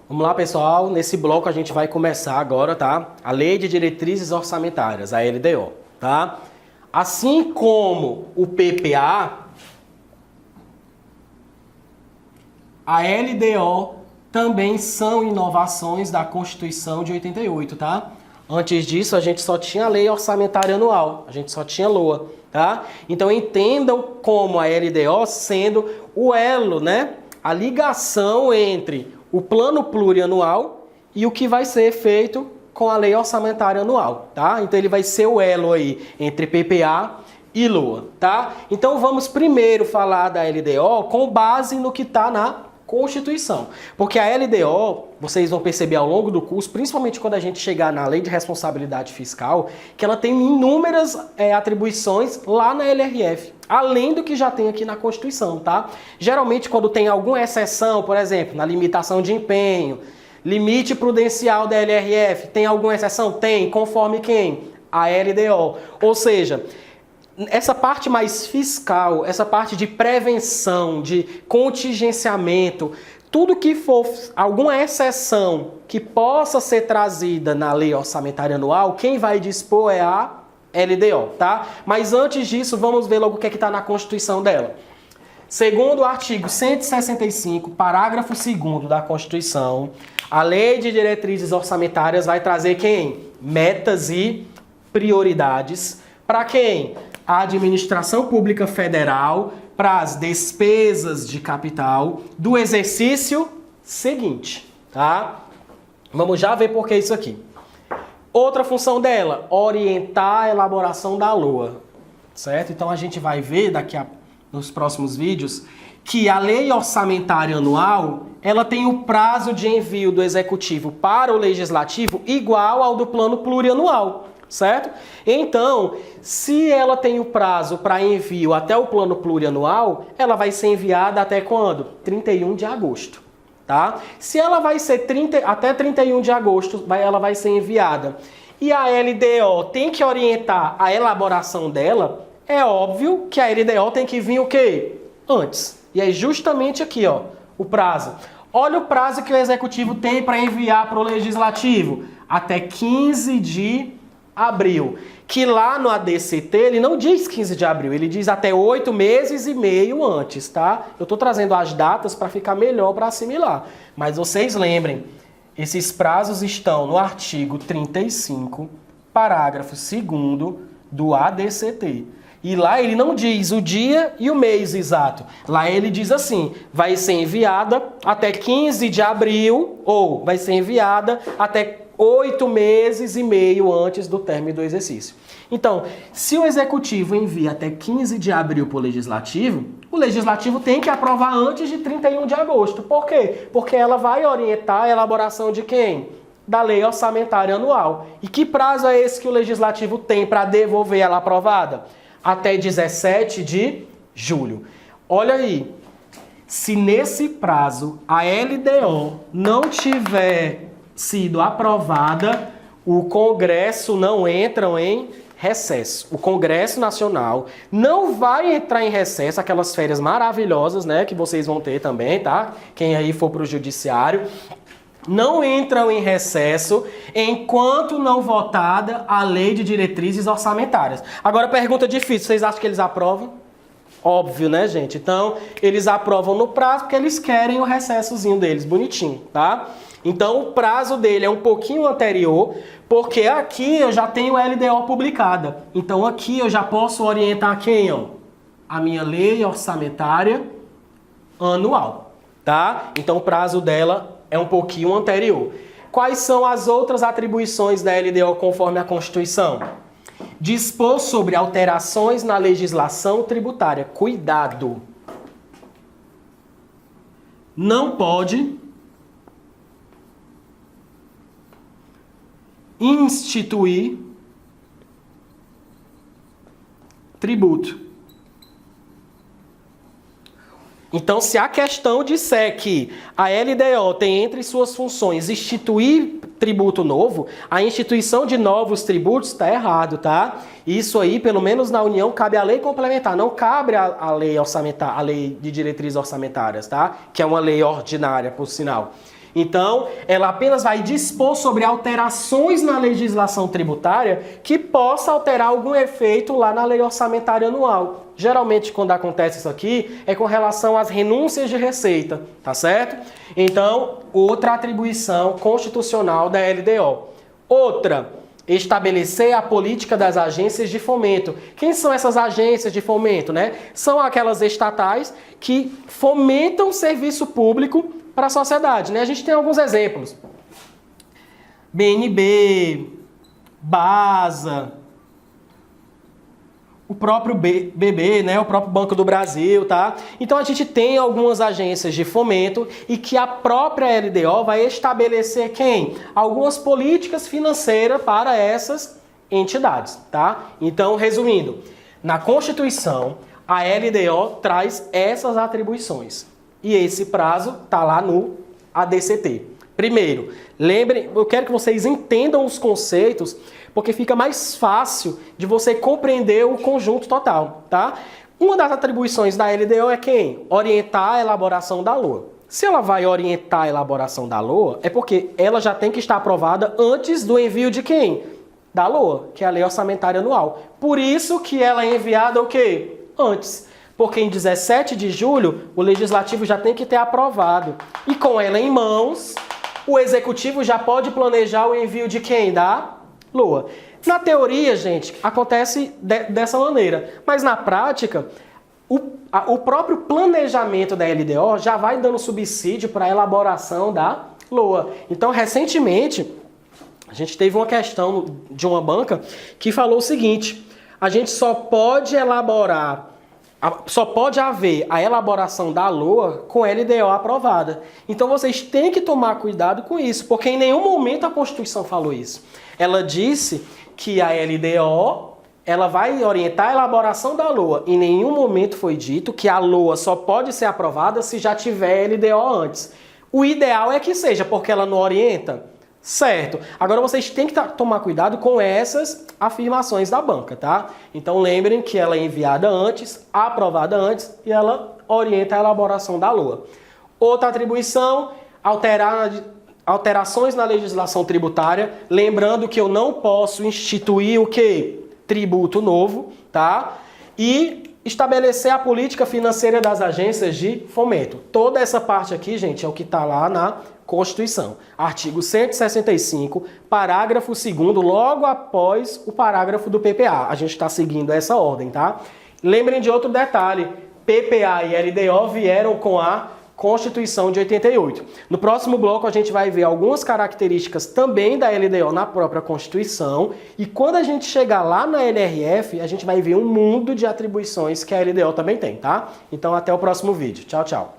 Vamos lá, pessoal. Nesse bloco a gente vai começar agora, tá? A Lei de Diretrizes Orçamentárias, a LDO, tá? Assim como o PPA, a LDO também são inovações da Constituição de 88, tá? Antes disso, a gente só tinha a Lei Orçamentária Anual, a gente só tinha LOA, tá? Então entendam como a LDO sendo o elo, né? A ligação entre o plano plurianual e o que vai ser feito com a Lei Orçamentária Anual, tá? Então ele vai ser o elo aí entre PPA e LOA, tá? Então vamos primeiro falar da LDO com base no que está na Constituição. Porque a LDO, vocês vão perceber ao longo do curso, principalmente quando a gente chegar na Lei de Responsabilidade Fiscal, que ela tem inúmeras atribuições lá na LRF, além do que já tem aqui na Constituição, tá? Geralmente quando tem alguma exceção, por exemplo, na limitação de empenho, limite prudencial da LRF, tem alguma exceção? Tem, conforme quem? A LDO. Ou seja, essa parte mais fiscal, essa parte de prevenção, de contingenciamento, tudo que for alguma exceção que possa ser trazida na Lei Orçamentária Anual, quem vai dispor é a LDO, tá? Mas antes disso, vamos ver logo o que é que está na Constituição dela. Segundo o artigo 165, parágrafo 2º da Constituição, a Lei de Diretrizes Orçamentárias vai trazer quem? Metas e prioridades. Para quem? A Administração Pública Federal para as despesas de capital do exercício seguinte, tá? Vamos já ver por que isso aqui. Outra função dela, orientar a elaboração da LOA, certo? Então a gente vai ver nos próximos vídeos que a Lei Orçamentária Anual, ela tem o prazo de envio do Executivo para o Legislativo igual ao do Plano Plurianual, certo? Então, se ela tem o prazo para envio até o plano plurianual, ela vai ser enviada até quando? 31 de agosto, tá? Se ela vai ser até 31 de agosto, ela vai ser enviada. E a LDO tem que orientar a elaboração dela, é óbvio que a LDO tem que vir o quê? Antes. E é justamente aqui, ó, o prazo. Olha o prazo que o Executivo tem para enviar para o Legislativo. Até 15 de abril, que lá no ADCT ele não diz 15 de abril, ele diz até 8 meses e meio antes, tá? Eu estou trazendo as datas para ficar melhor para assimilar. Mas vocês lembrem, esses prazos estão no artigo 35, parágrafo 2º do ADCT. E lá ele não diz o dia e o mês exato. Lá ele diz assim, vai ser enviada até 15 de abril ou vai ser enviada até 8 meses e meio antes do término do exercício. Então, se o Executivo envia até 15 de abril para o Legislativo tem que aprovar antes de 31 de agosto. Por quê? Porque ela vai orientar a elaboração de quem? Da Lei Orçamentária Anual. E que prazo é esse que o Legislativo tem para devolver ela aprovada? Até 17 de julho. Olha aí, se nesse prazo a LDO não tiver sido aprovada, o Congresso não entra em recesso. O Congresso Nacional não vai entrar em recesso, aquelas férias maravilhosas, né, que vocês vão ter também, tá? Quem aí for para o Judiciário. Não entram em recesso enquanto não votada a Lei de Diretrizes Orçamentárias. Agora, pergunta difícil, vocês acham que eles aprovam? Óbvio, né, gente? Então, eles aprovam no prazo porque eles querem o recessozinho deles, bonitinho, tá? Então, o prazo dele é um pouquinho anterior, porque aqui eu já tenho LDO publicada. Então, aqui eu já posso orientar quem, ó? A minha Lei Orçamentária Anual, tá? Então, o prazo dela é um pouquinho anterior. Quais são as outras atribuições da LDO conforme a Constituição? Dispor sobre alterações na legislação tributária. Cuidado! Não pode instituir tributo. Então, se a questão disser que a LDO tem entre suas funções instituir tributo novo, a instituição de novos tributos está errado, tá? Isso aí, pelo menos na União, cabe à lei complementar, não cabe à lei orçamentária, à lei de diretrizes orçamentárias, tá? Que é uma lei ordinária, por sinal. Então, ela apenas vai dispor sobre alterações na legislação tributária que possa alterar algum efeito lá na lei orçamentária anual. Geralmente, quando acontece isso aqui, é com relação às renúncias de receita, tá certo? Então, outra atribuição constitucional da LDO. Outra, estabelecer a política das agências de fomento. Quem são essas agências de fomento, né? São aquelas estatais que fomentam serviço público para a sociedade, né? A gente tem alguns exemplos. BNB, BASA, o próprio BB, né, o próprio Banco do Brasil, tá? Então a gente tem algumas agências de fomento e que a própria LDO vai estabelecer quem? Algumas políticas financeiras para essas entidades, tá? Então, resumindo, na Constituição, a LDO traz essas atribuições e esse prazo tá lá no ADCT. Primeiro, lembrem, eu quero que vocês entendam os conceitos porque fica mais fácil de você compreender o conjunto total, tá? Uma das atribuições da LDO é quem? Orientar a elaboração da LOA. Se ela vai orientar a elaboração da LOA, é porque ela já tem que estar aprovada antes do envio de quem? Da LOA, que é a Lei Orçamentária Anual. Por isso que ela é enviada o quê? Antes. Porque em 17 de julho, o Legislativo já tem que ter aprovado. E com ela em mãos, o Executivo já pode planejar o envio de quem? Da LOA. Na teoria, gente, acontece dessa maneira, mas na prática, o próprio planejamento da LDO já vai dando subsídio para a elaboração da LOA. Então, recentemente, a gente teve uma questão de uma banca que falou o seguinte: a gente só pode haver a elaboração da LOA com LDO aprovada. Então vocês têm que tomar cuidado com isso, porque em nenhum momento a Constituição falou isso. Ela disse que a LDO ela vai orientar a elaboração da LOA. Em nenhum momento foi dito que a LOA só pode ser aprovada se já tiver LDO antes. O ideal é que seja, porque ela não orienta. Certo. Agora vocês têm que tomar cuidado com essas afirmações da banca, tá? Então lembrem que ela é enviada antes, aprovada antes e ela orienta a elaboração da LOA. Outra atribuição, alterações na legislação tributária, lembrando que eu não posso instituir o quê? Tributo novo, tá? E estabelecer a política financeira das agências de fomento. Toda essa parte aqui, gente, é o que está lá na Constituição. Artigo 165, parágrafo 2º, logo após o parágrafo do PPA. A gente está seguindo essa ordem, tá? Lembrem de outro detalhe, PPA e LDO vieram com a Constituição de 88. No próximo bloco a gente vai ver algumas características também da LDO na própria Constituição e quando a gente chegar lá na LRF, a gente vai ver um mundo de atribuições que a LDO também tem, tá? Então até o próximo vídeo. Tchau, tchau.